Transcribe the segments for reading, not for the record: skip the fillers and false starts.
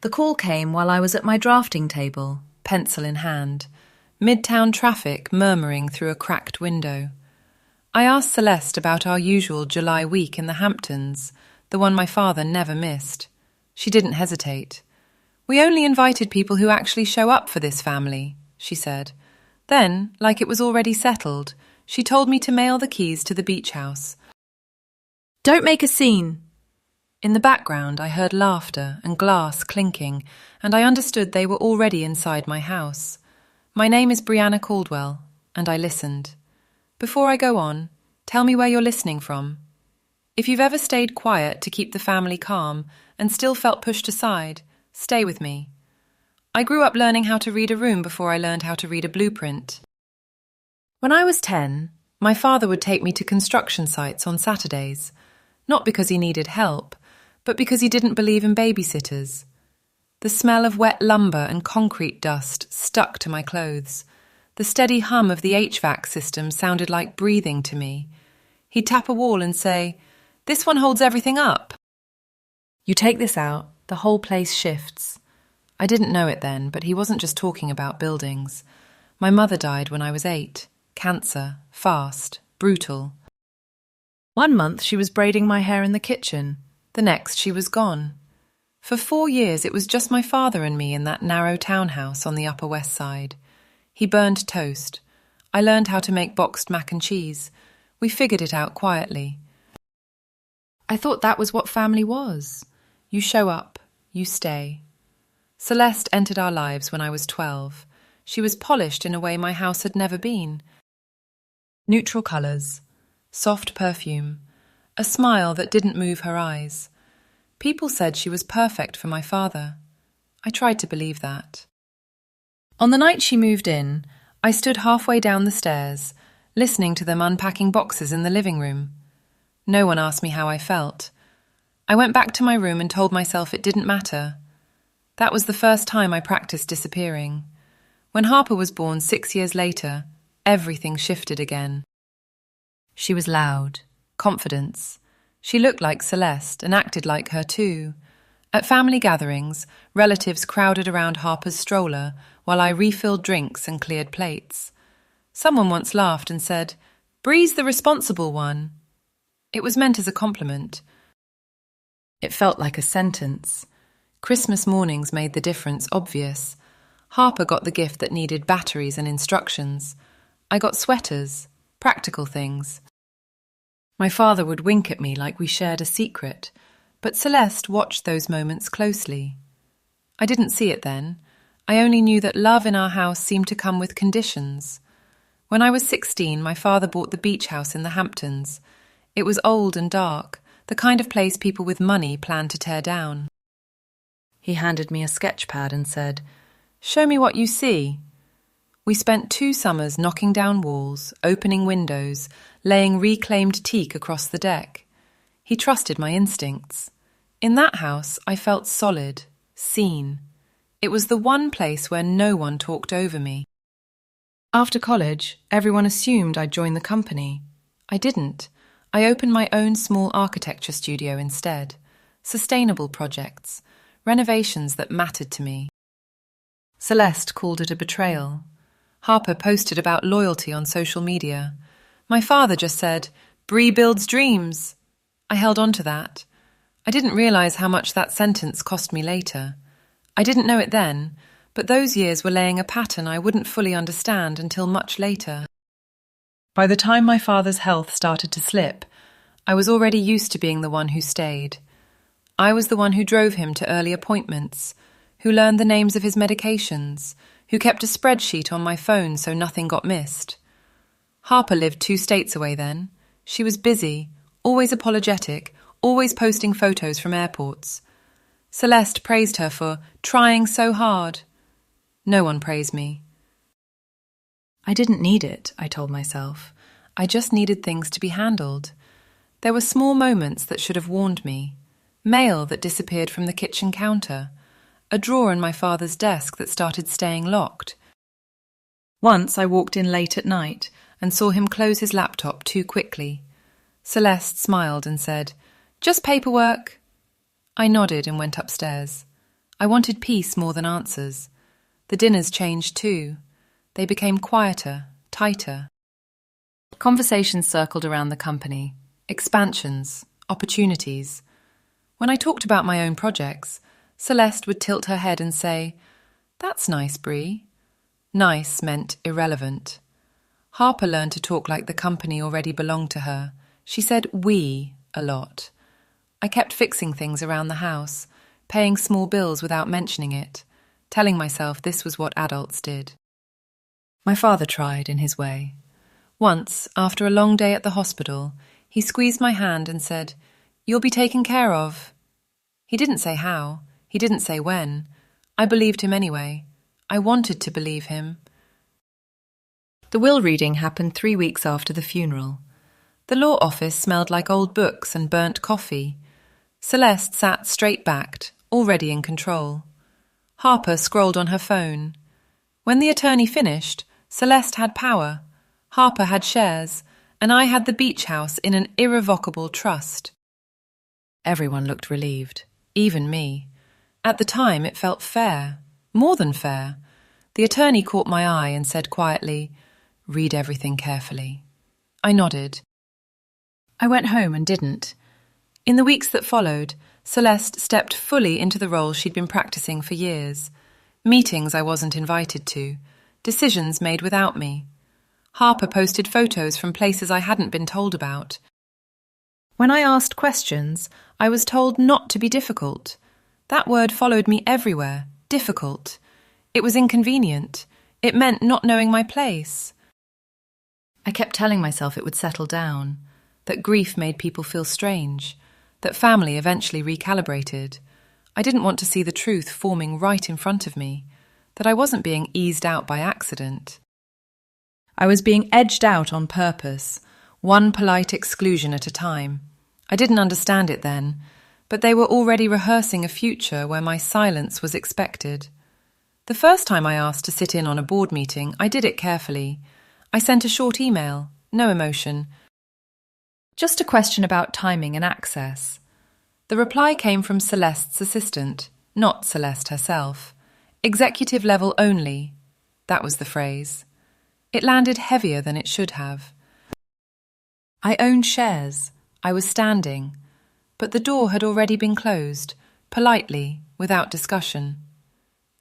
The call came while I was at my drafting table, pencil in hand, midtown traffic murmuring through a cracked window. I asked Celeste about our usual July week in the Hamptons, the one my father never missed. She didn't hesitate. "We only invited people who actually show up for this family," she said. Then, like it was already settled, she told me to mail the keys to the beach house. "Don't make a scene." In the background, I heard laughter and glass clinking, and I understood they were already inside my house. "My name is Brianna Caldwell," and I listened. "Before I go on, tell me where you're listening from. If you've ever stayed quiet to keep the family calm and still felt pushed aside, stay with me. I grew up learning how to read a room before I learned how to read a blueprint. When I was 10, my father would take me to construction sites on Saturdays, not because he needed help, but because he didn't believe in babysitters. The smell of wet lumber and concrete dust stuck to my clothes. The steady hum of the HVAC system sounded like breathing to me. He'd tap a wall and say, "This one holds everything up. You take this out, the whole place shifts." I didn't know it then, but he wasn't just talking about buildings. My mother died when I was 8. Cancer, fast, brutal. One month she was braiding my hair in the kitchen. The next she was gone. For 4 years it was just my father and me in that narrow townhouse on the Upper West Side. He burned toast. I learned how to make boxed mac and cheese. We figured it out quietly. I thought that was what family was. You show up, you stay. Celeste entered our lives when I was 12. She was polished in a way my house had never been. Neutral colours, soft perfume, a smile that didn't move her eyes. People said she was perfect for my father. I tried to believe that. On the night she moved in, I stood halfway down the stairs, listening to them unpacking boxes in the living room. No one asked me how I felt. I went back to my room and told myself it didn't matter. That was the first time I practiced disappearing. When Harper was born 6 years later, everything shifted again. She was loud, confidence. She looked like Celeste and acted like her too. At family gatherings, relatives crowded around Harper's stroller while I refilled drinks and cleared plates. Someone once laughed and said, "Bree's the responsible one." It was meant as a compliment. It felt like a sentence. Christmas mornings made the difference obvious. Harper got the gift that needed batteries and instructions. I got sweaters, practical things. My father would wink at me like we shared a secret, but Celeste watched those moments closely. I didn't see it then. I only knew that love in our house seemed to come with conditions. When I was 16, my father bought the beach house in the Hamptons. It was old and dark, the kind of place people with money planned to tear down. He handed me a sketch pad and said, "Show me what you see." We spent 2 summers knocking down walls, opening windows, laying reclaimed teak across the deck. He trusted my instincts. In that house, I felt solid, seen. It was the one place where no one talked over me. After college, everyone assumed I'd join the company. I didn't. I opened my own small architecture studio instead. Sustainable projects, renovations that mattered to me. Celeste called it a betrayal. Harper posted about loyalty on social media. My father just said, "Bree builds dreams." I held on to that. I didn't realise how much that sentence cost me later. I didn't know it then, but those years were laying a pattern I wouldn't fully understand until much later. By the time my father's health started to slip, I was already used to being the one who stayed. I was the one who drove him to early appointments, who learned the names of his medications, who kept a spreadsheet on my phone so nothing got missed. Harper lived 2 states away then. She was busy, always apologetic, always posting photos from airports. Celeste praised her for trying so hard. No one praised me. I didn't need it, I told myself. I just needed things to be handled. There were small moments that should have warned me. Mail that disappeared from the kitchen counter. A drawer in my father's desk that started staying locked. Once I walked in late at night and saw him close his laptop too quickly. Celeste smiled and said, "Just paperwork." I nodded and went upstairs. I wanted peace more than answers. The dinners changed too. They became quieter, tighter. Conversations circled around the company, expansions, opportunities. When I talked about my own projects, Celeste would tilt her head and say, "That's nice, Brie." Nice meant irrelevant. Harper learned to talk like the company already belonged to her. She said "we" a lot. I kept fixing things around the house, paying small bills without mentioning it, telling myself this was what adults did. My father tried in his way. Once, after a long day at the hospital, he squeezed my hand and said, "You'll be taken care of." He didn't say how. He didn't say when. I believed him anyway. I wanted to believe him. The will reading happened 3 weeks after the funeral. The law office smelled like old books and burnt coffee. Celeste sat straight-backed, already in control. Harper scrolled on her phone. When the attorney finished, Celeste had power. Harper had shares, and I had the beach house in an irrevocable trust. Everyone looked relieved, even me. At the time, it felt fair, more than fair. The attorney caught my eye and said quietly, "Read everything carefully." I nodded. I went home and didn't. In the weeks that followed, Celeste stepped fully into the role she'd been practicing for years. Meetings I wasn't invited to, decisions made without me. Harper posted photos from places I hadn't been told about. When I asked questions, I was told not to be difficult. That word followed me everywhere, difficult. It was inconvenient. It meant not knowing my place. I kept telling myself it would settle down, that grief made people feel strange, that family eventually recalibrated. I didn't want to see the truth forming right in front of me, that I wasn't being eased out by accident. I was being edged out on purpose, one polite exclusion at a time. I didn't understand it then, but they were already rehearsing a future where my silence was expected. The first time I asked to sit in on a board meeting, I did it carefully. I sent a short email, no emotion. Just a question about timing and access. The reply came from Celeste's assistant, not Celeste herself. Executive level only. That was the phrase. It landed heavier than it should have. I owned shares. I was standing. But the door had already been closed, politely, without discussion.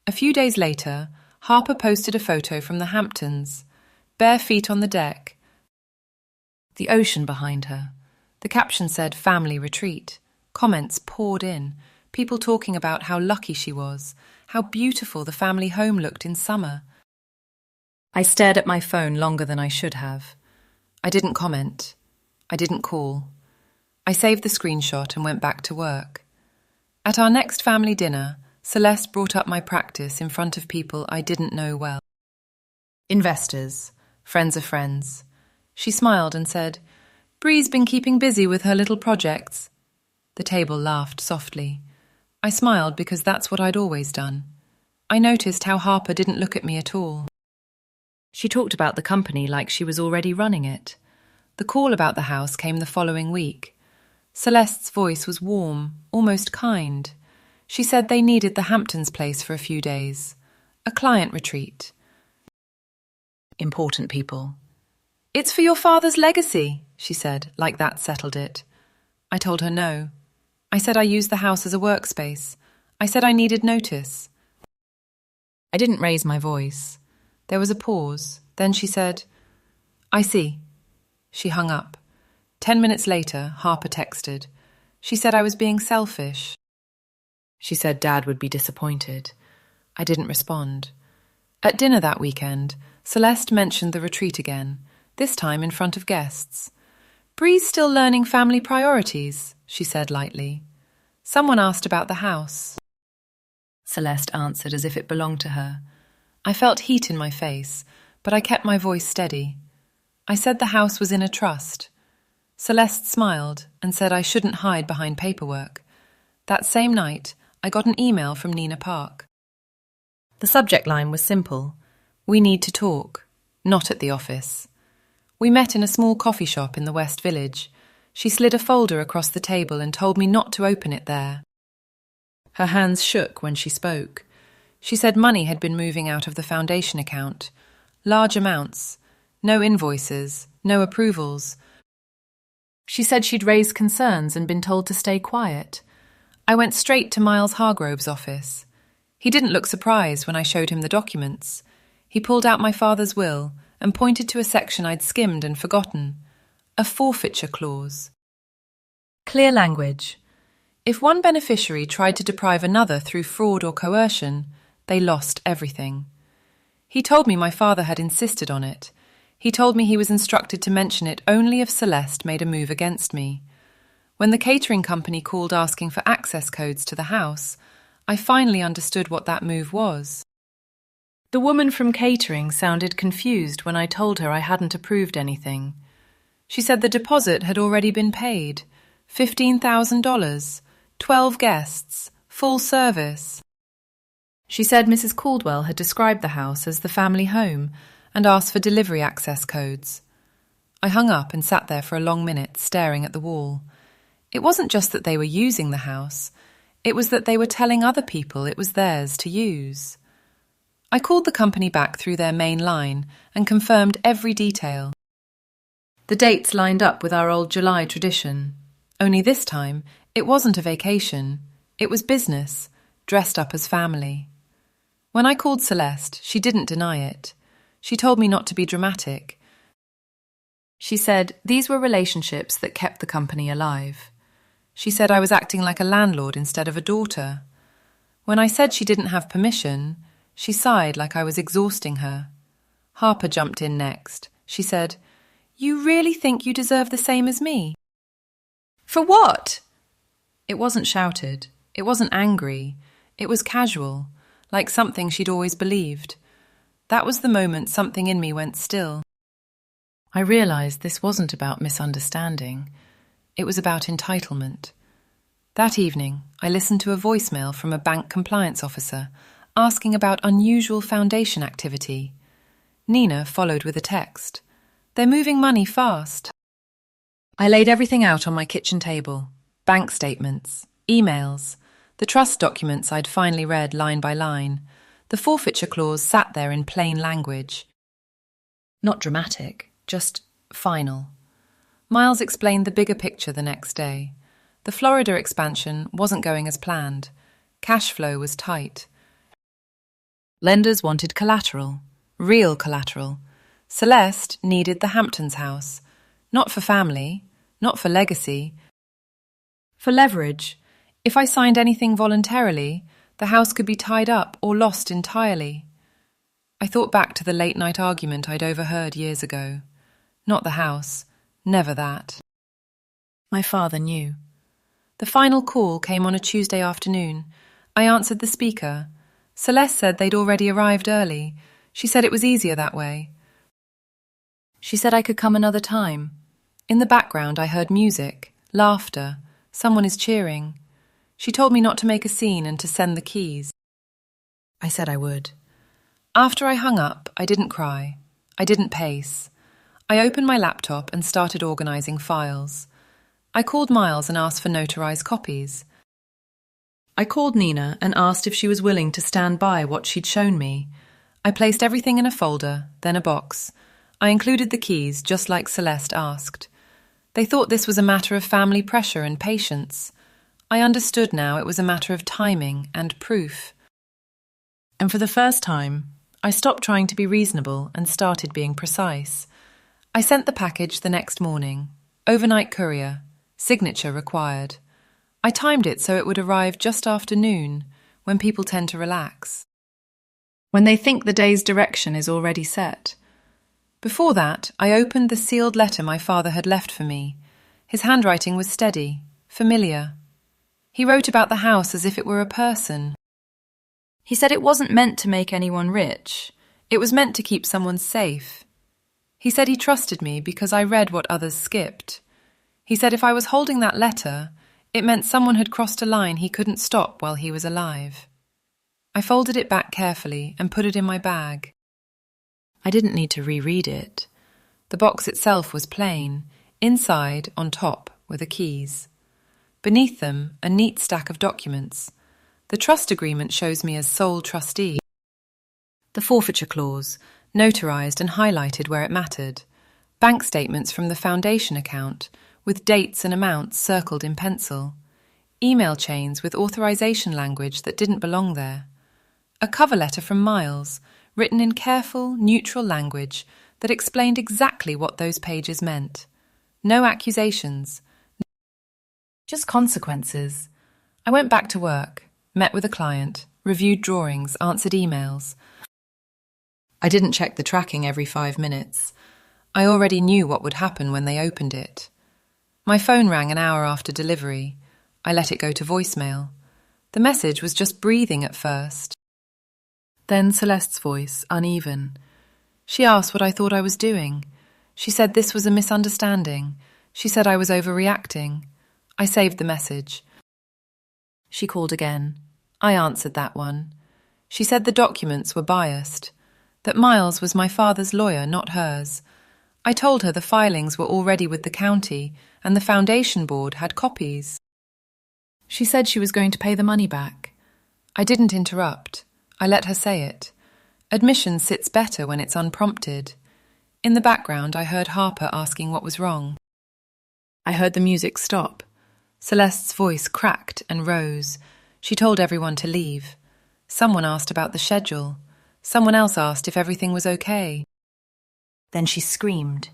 A few days later, Harper posted a photo from the Hamptons, bare feet on the deck, the ocean behind her. The caption said "family retreat." Comments poured in, people talking about how lucky she was, how beautiful the family home looked in summer. I stared at my phone longer than I should have. I didn't comment. I didn't call. I saved the screenshot and went back to work. At our next family dinner, Celeste brought up my practice in front of people I didn't know well. Investors, friends of friends. She smiled and said, "Bree's been keeping busy with her little projects." The table laughed softly. I smiled because that's what I'd always done. I noticed how Harper didn't look at me at all. She talked about the company like she was already running it. The call about the house came the following week. Celeste's voice was warm, almost kind. She said they needed the Hamptons place for a few days. A client retreat. Important people. "It's for your father's legacy," she said, like that settled it. I told her no. I said I used the house as a workspace. I said I needed notice. I didn't raise my voice. There was a pause. Then she said, "I see." She hung up. 10 minutes later, Harper texted. She said I was being selfish. She said Dad would be disappointed. I didn't respond. At dinner that weekend, Celeste mentioned the retreat again, this time in front of guests. "Bree's still learning family priorities," she said lightly. Someone asked about the house. Celeste answered as if it belonged to her. I felt heat in my face, but I kept my voice steady. I said the house was in a trust. Celeste smiled and said I shouldn't hide behind paperwork. That same night, I got an email from Nina Park. The subject line was simple. "We need to talk," not at the office. We met in a small coffee shop in the West Village. She slid a folder across the table and told me not to open it there. Her hands shook when she spoke. She said money had been moving out of the foundation account. Large amounts. No invoices. No approvals. She said she'd raised concerns and been told to stay quiet. I went straight to Miles Hargrove's office. He didn't look surprised when I showed him the documents. He pulled out my father's will and pointed to a section I'd skimmed and forgotten. A forfeiture clause. Clear language. If one beneficiary tried to deprive another through fraud or coercion, they lost everything. He told me my father had insisted on it. He told me he was instructed to mention it only if Celeste made a move against me. When the catering company called asking for access codes to the house, I finally understood what that move was. The woman from catering sounded confused when I told her I hadn't approved anything. She said the deposit had already been paid. $15,000, 12 guests, full service. She said Mrs. Caldwell had described the house as the family home and asked for delivery access codes. I hung up and sat there for a long minute, staring at the wall. It wasn't just that they were using the house, it was that they were telling other people it was theirs to use. I called the company back through their main line and confirmed every detail. The dates lined up with our old July tradition. Only this time, it wasn't a vacation. It was business, dressed up as family. When I called Celeste, she didn't deny it. She told me not to be dramatic. She said these were relationships that kept the company alive. She said I was acting like a landlord instead of a daughter. When I said she didn't have permission, she sighed like I was exhausting her. Harper jumped in next. She said, "You really think you deserve the same as me?" "For what?" It wasn't shouted. It wasn't angry. It was casual, like something she'd always believed. That was the moment something in me went still. I realized this wasn't about misunderstanding. It was about entitlement. That evening, I listened to a voicemail from a bank compliance officer asking about unusual foundation activity. Nina followed with a text. "They're moving money fast." I laid everything out on my kitchen table. Bank statements, emails, the trust documents I'd finally read line by line. The forfeiture clause sat there in plain language. Not dramatic, just final. Miles explained the bigger picture the next day. The Florida expansion wasn't going as planned. Cash flow was tight. Lenders wanted collateral, real collateral. Celeste needed the Hamptons house, not for family, not for legacy, for leverage. If I signed anything voluntarily, the house could be tied up or lost entirely. I thought back to the late-night argument I'd overheard years ago. Not the house, never that. My father knew. The final call came on a Tuesday afternoon. I answered the speaker. Celeste said they'd already arrived early. She said it was easier that way. She said I could come another time. In the background I heard music, laughter. Someone is cheering. She told me not to make a scene and to send the keys. I said I would. After I hung up, I didn't cry. I didn't pace. I opened my laptop and started organising files. I called Miles and asked for notarised copies. I called Nina and asked if she was willing to stand by what she'd shown me. I placed everything in a folder, then a box. I included the keys, just like Celeste asked. They thought this was a matter of family pressure and patience. I understood now it was a matter of timing and proof. And for the first time, I stopped trying to be reasonable and started being precise. I sent the package the next morning. Overnight courier. Signature required. I timed it so it would arrive just after noon, when people tend to relax. When they think the day's direction is already set. Before that, I opened the sealed letter my father had left for me. His handwriting was steady, familiar. He wrote about the house as if it were a person. He said it wasn't meant to make anyone rich. It was meant to keep someone safe. He said he trusted me because I read what others skipped. He said if I was holding that letter, it meant someone had crossed a line he couldn't stop while he was alive. I folded it back carefully and put it in my bag. I didn't need to reread it. The box itself was plain, inside, on top, were the keys. Beneath them, a neat stack of documents. The trust agreement shows me as sole trustee. The forfeiture clause, notarized and highlighted where it mattered. Bank statements from the foundation account, with dates and amounts circled in pencil. Email chains with authorization language that didn't belong there. A cover letter from Miles, written in careful, neutral language that explained exactly what those pages meant. No accusations. Just consequences. I went back to work, met with a client, reviewed drawings, answered emails. I didn't check the tracking every 5 minutes. I already knew what would happen when they opened it. My phone rang an hour after delivery. I let it go to voicemail. The message was just breathing at first. Then Celeste's voice, uneven. She asked what I thought I was doing. She said this was a misunderstanding. She said I was overreacting. I saved the message. She called again. I answered that one. She said the documents were biased, that Miles was my father's lawyer, not hers. I told her the filings were already with the county and the foundation board had copies. She said she was going to pay the money back. I didn't interrupt. I let her say it. Admission sits better when it's unprompted. In the background, I heard Harper asking what was wrong. I heard the music stop. Celeste's voice cracked and rose. She told everyone to leave. Someone asked about the schedule. Someone else asked if everything was okay. Then she screamed.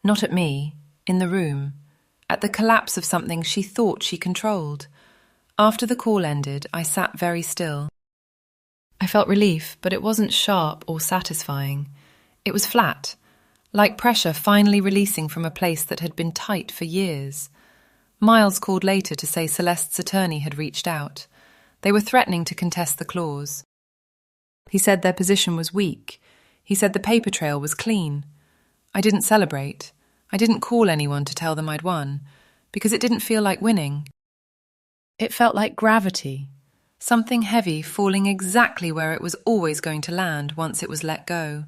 Not at me, in the room, at the collapse of something she thought she controlled. After the call ended, I sat very still. I felt relief, but it wasn't sharp or satisfying. It was flat, like pressure finally releasing from a place that had been tight for years. Miles called later to say Celeste's attorney had reached out. They were threatening to contest the clause. He said their position was weak. He said the paper trail was clean. I didn't celebrate. I didn't call anyone to tell them I'd won, because it didn't feel like winning. It felt like gravity, something heavy falling exactly where it was always going to land once it was let go.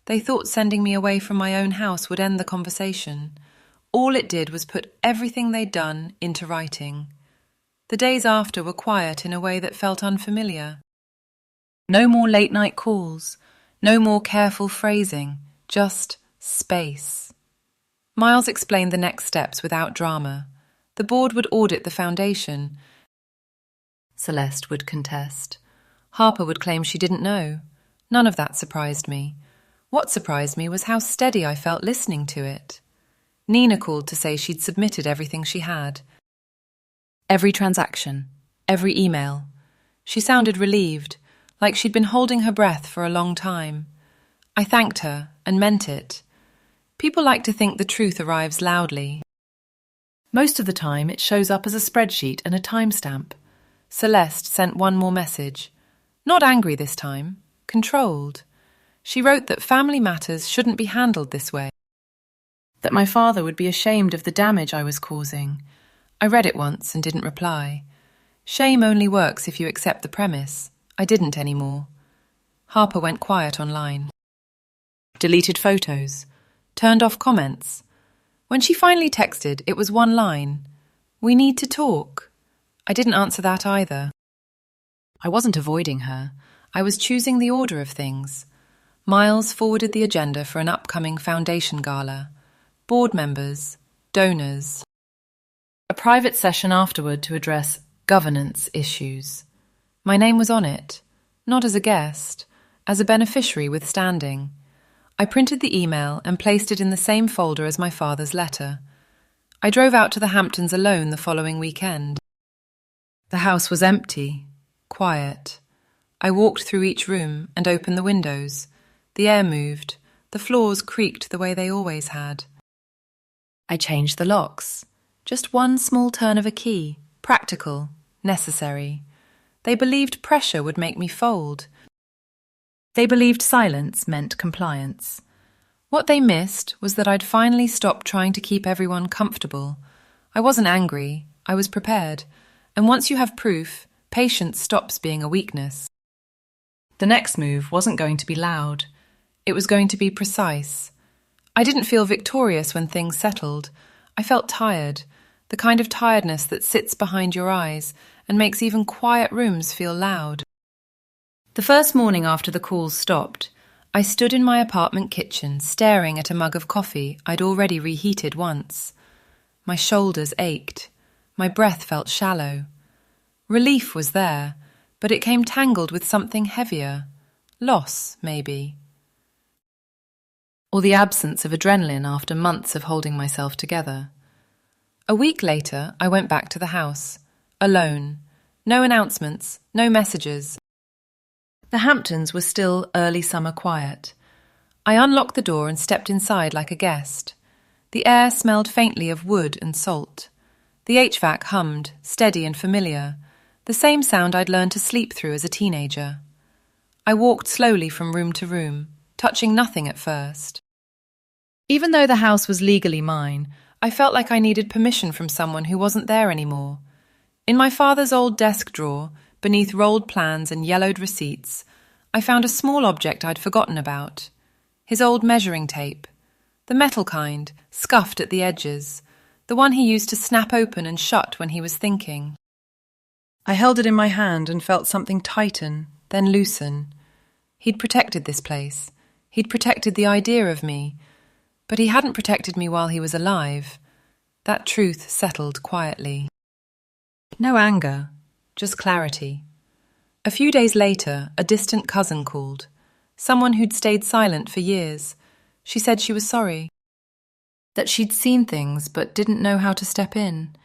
They thought sending me away from my own house would end the conversation. All it did was put everything they'd done into writing. The days after were quiet in a way that felt unfamiliar. No more late-night calls, no more careful phrasing, just space. Miles explained the next steps without drama. The board would audit the foundation. Celeste would contest. Harper would claim she didn't know. None of that surprised me. What surprised me was how steady I felt listening to it. Nina called to say she'd submitted everything she had. Every transaction, every email. She sounded relieved, like she'd been holding her breath for a long time. I thanked her and meant it. People like to think the truth arrives loudly. Most of the time it shows up as a spreadsheet and a timestamp. Celeste sent one more message. Not angry this time, controlled. She wrote that family matters shouldn't be handled this way. That my father would be ashamed of the damage I was causing. I read it once and didn't reply. Shame only works if you accept the premise. I didn't anymore. Harper went quiet online. Deleted photos. Turned off comments. When she finally texted, it was one line. We need to talk. I didn't answer that either. I wasn't avoiding her. I was choosing the order of things. Miles forwarded the agenda for an upcoming foundation gala. Board members, donors. A private session afterward to address governance issues. My name was on it, not as a guest, as a beneficiary with standing. I printed the email and placed it in the same folder as my father's letter. I drove out to the Hamptons alone the following weekend. The house was empty, quiet. I walked through each room and opened the windows. The air moved. The floors creaked the way they always had. I changed the locks. Just one small turn of a key. Practical. Necessary. They believed pressure would make me fold. They believed silence meant compliance. What they missed was that I'd finally stopped trying to keep everyone comfortable. I wasn't angry. I was prepared. And once you have proof, patience stops being a weakness. The next move wasn't going to be loud. It was going to be precise. I didn't feel victorious when things settled. I felt tired, the kind of tiredness that sits behind your eyes and makes even quiet rooms feel loud. The first morning after the calls stopped, I stood in my apartment kitchen staring at a mug of coffee I'd already reheated once. My shoulders ached. My breath felt shallow. Relief was there, but it came tangled with something heavier. Loss, maybe. Or the absence of adrenaline after months of holding myself together. A week later, I went back to the house, alone. No announcements, no messages. The Hamptons were still early summer quiet. I unlocked the door and stepped inside like a guest. The air smelled faintly of wood and salt. The HVAC hummed, steady and familiar, the same sound I'd learned to sleep through as a teenager. I walked slowly from room to room, touching nothing at first. Even though the house was legally mine, I felt like I needed permission from someone who wasn't there anymore. In my father's old desk drawer, beneath rolled plans and yellowed receipts, I found a small object I'd forgotten about. His old measuring tape. The metal kind, scuffed at the edges. The one he used to snap open and shut when he was thinking. I held it in my hand and felt something tighten, then loosen. He'd protected this place. He'd protected the idea of me. But he hadn't protected me while he was alive. That truth settled quietly. No anger, just clarity. A few days later, a distant cousin called. Someone who'd stayed silent for years. She said she was sorry. That she'd seen things but didn't know how to step in.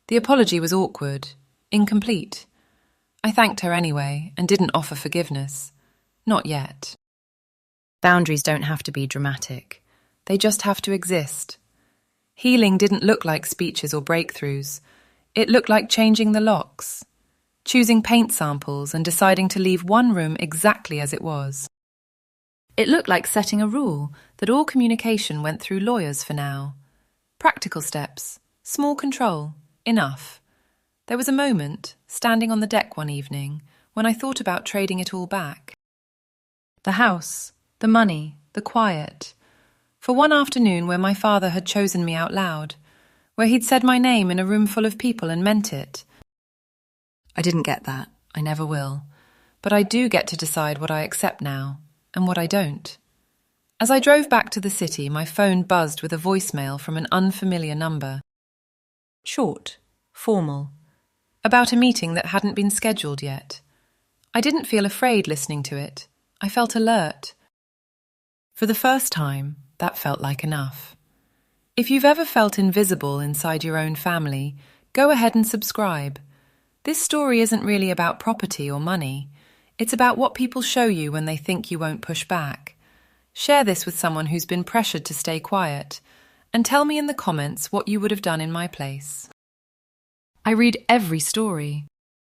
The apology was awkward, incomplete. I thanked her anyway and didn't offer forgiveness. Not yet. Boundaries don't have to be dramatic. They just have to exist. Healing didn't look like speeches or breakthroughs. It looked like changing the locks, choosing paint samples and deciding to leave one room exactly as it was. It looked like setting a rule that all communication went through lawyers for now. Practical steps, small control, enough. There was a moment, standing on the deck one evening, when I thought about trading it all back. The house, the money, the quiet. For one afternoon where my father had chosen me out loud, where he'd said my name in a room full of people and meant it. I didn't get that. I never will. But I do get to decide what I accept now, and what I don't. As I drove back to the city, my phone buzzed with a voicemail from an unfamiliar number. Short, formal. About a meeting that hadn't been scheduled yet. I didn't feel afraid listening to it. I felt alert. For the first time, that felt like enough. If you've ever felt invisible inside your own family, go ahead and subscribe. This story isn't really about property or money. It's about what people show you when they think you won't push back. Share this with someone who's been pressured to stay quiet, and tell me in the comments what you would have done in my place. I read every story.